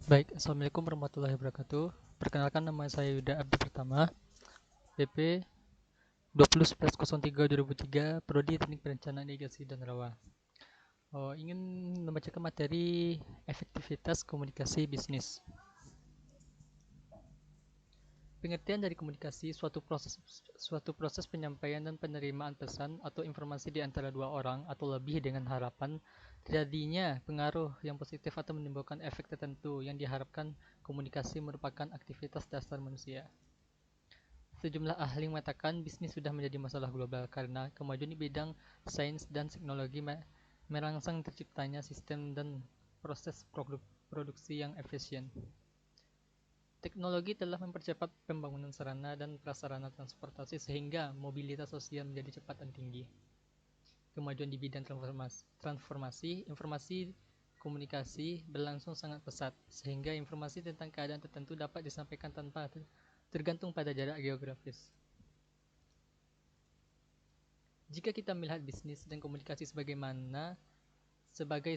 Baik, Assalamualaikum warahmatullahi wabarakatuh. Perkenalkan, nama saya Yuda Abdi Pertama, PP 201103 Prodi Teknik Perencanaan Irigasi dan Rawa. Ingin membacakan materi efektivitas komunikasi bisnis. Pengertian dari komunikasi suatu proses penyampaian dan penerimaan pesan atau informasi di antara dua orang atau lebih dengan harapan terjadinya pengaruh yang positif atau menimbulkan efek tertentu yang diharapkan. Komunikasi merupakan aktivitas dasar manusia. Sejumlah ahli mengatakan bisnis sudah menjadi masalah global karena kemajuan di bidang sains dan teknologi merangsang terciptanya sistem dan proses produksi yang efisien. Teknologi telah mempercepat pembangunan sarana dan prasarana transportasi sehingga mobilitas sosial menjadi cepat dan tinggi. Kemajuan di bidang transformasi informasi komunikasi berlangsung sangat pesat, sehingga informasi tentang keadaan tertentu dapat disampaikan tanpa tergantung pada jarak geografis. Jika kita melihat bisnis dan komunikasi sebagai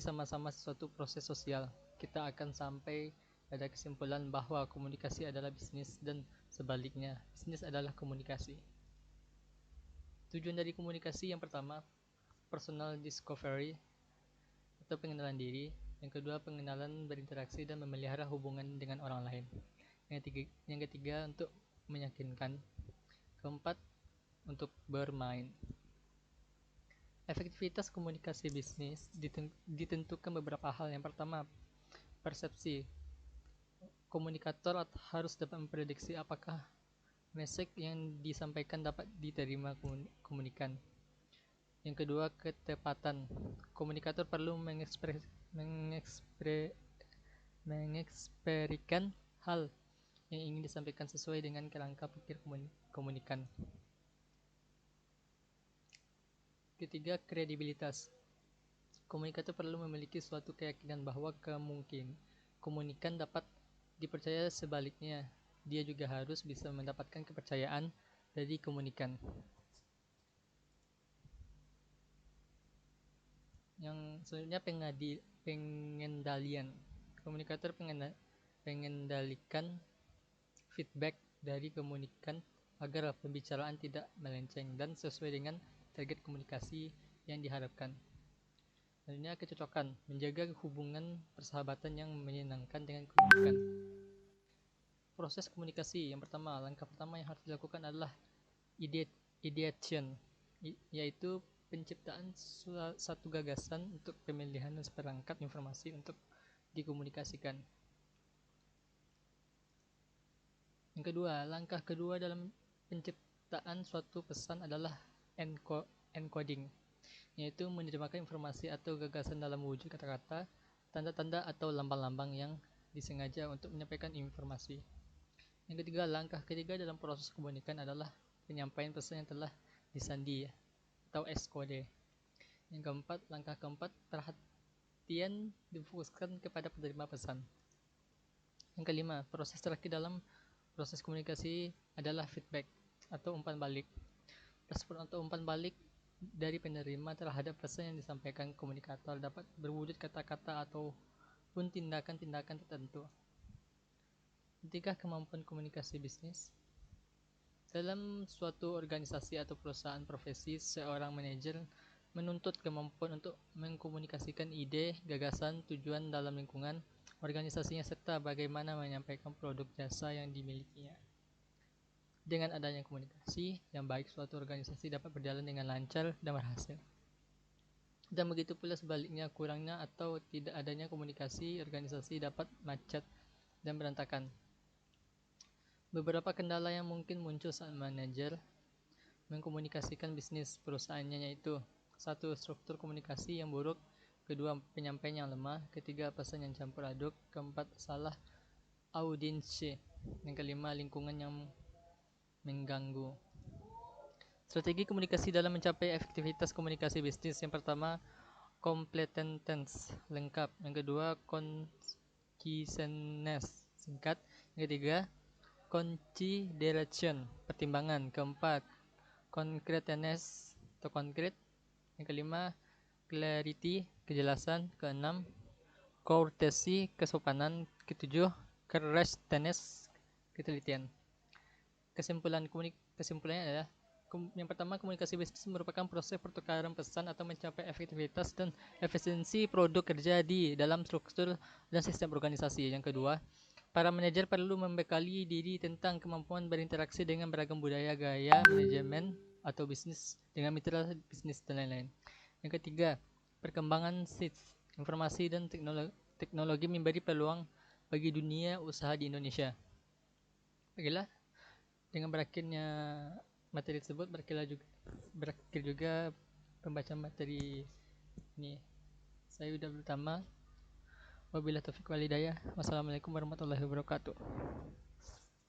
sama-sama sesuatu proses sosial, kita akan sampai pada kesimpulan bahwa komunikasi adalah bisnis dan sebaliknya, bisnis adalah komunikasi. Tujuan dari komunikasi yang pertama, personal discovery atau pengenalan diri. Yang kedua, pengenalan berinteraksi dan memelihara hubungan dengan orang lain. Yang ketiga untuk meyakinkan. Keempat, untuk bermain. Efektivitas komunikasi bisnis ditentukan beberapa hal. Yang pertama, persepsi. Komunikator harus dapat memprediksi apakah message yang disampaikan dapat diterima komunikan. Yang kedua, ketepatan. Komunikator perlu mengeksperikan hal yang ingin disampaikan sesuai dengan kerangka pikir komunikan. Ketiga, kredibilitas. Komunikator perlu memiliki suatu keyakinan bahwa komunikan dapat dipercaya. Sebaliknya, dia juga harus bisa mendapatkan kepercayaan dari komunikan. Yang selanjutnya, pengendalian. Komunikator pengendalikan feedback dari komunikan agar pembicaraan tidak melenceng dan sesuai dengan target komunikasi yang diharapkan. Selanjutnya, kecocokan. Menjaga hubungan persahabatan yang menyenangkan dengan komunikan. Proses komunikasi yang pertama, langkah pertama yang harus dilakukan adalah ideation, yaitu penciptaan satu gagasan untuk pemilihan dan seperangkat informasi untuk dikomunikasikan. Yang kedua, langkah kedua dalam penciptaan suatu pesan adalah encoding, yaitu menerjemahkan informasi atau gagasan dalam wujud kata-kata, tanda-tanda atau lambang-lambang yang disengaja untuk menyampaikan informasi. Yang ketiga, langkah ketiga dalam proses komunikasi adalah penyampaian pesan yang telah disandi atau S-kode. Langkah keempat, perhatian difokuskan kepada penerima pesan. Yang kelima, proses terakhir dalam proses komunikasi adalah feedback atau umpan balik. Respon atau umpan balik dari penerima terhadap pesan yang disampaikan komunikator dapat berwujud kata-kata ataupun tindakan-tindakan tertentu. Ketiga, kemampuan komunikasi bisnis. Dalam suatu organisasi atau perusahaan profesi, seorang manajer menuntut kemampuan untuk mengkomunikasikan ide, gagasan, tujuan dalam lingkungan organisasinya serta bagaimana menyampaikan produk jasa yang dimilikinya. Dengan adanya komunikasi yang baik, suatu organisasi dapat berjalan dengan lancar dan berhasil. Dan begitu pula sebaliknya, kurangnya atau tidak adanya komunikasi, organisasi dapat macet dan berantakan. Beberapa kendala yang mungkin muncul saat manajer mengkomunikasikan bisnis perusahaannya yaitu: 1. Struktur komunikasi yang buruk. 2. Penyampaian yang lemah. 3. Pesan yang campur aduk. 4. Salah audiensi. Yang kelima, lingkungan yang mengganggu. Strategi komunikasi dalam mencapai efektivitas komunikasi bisnis. Yang pertama, completeness, lengkap. Yang kedua, conciseness, singkat. Yang ketiga, consideration, pertimbangan. Keempat, concreteness atau konkret. Yang kelima, clarity, kejelasan. Keenam, courtesy, kesopanan. Ketujuh, correctness, ketelitian. Kesimpulannya adalah yang pertama, komunikasi bisnis merupakan proses pertukaran pesan atau mencapai efektivitas dan efisiensi produk kerja di dalam struktur dan sistem organisasi. Yang kedua, para manajer perlu membekali diri tentang kemampuan berinteraksi dengan beragam budaya, gaya manajemen atau bisnis dengan mitra bisnis dan lain-lain. Yang ketiga, perkembangan informasi dan teknologi memberi peluang bagi dunia usaha di Indonesia. Baiklah, dengan berakhirnya materi tersebut berakhir juga pembacaan materi ini. Saya Yuda Utama. Wabillahi taufiq wal hidayah. Wassalamualaikum warahmatullahi wabarakatuh.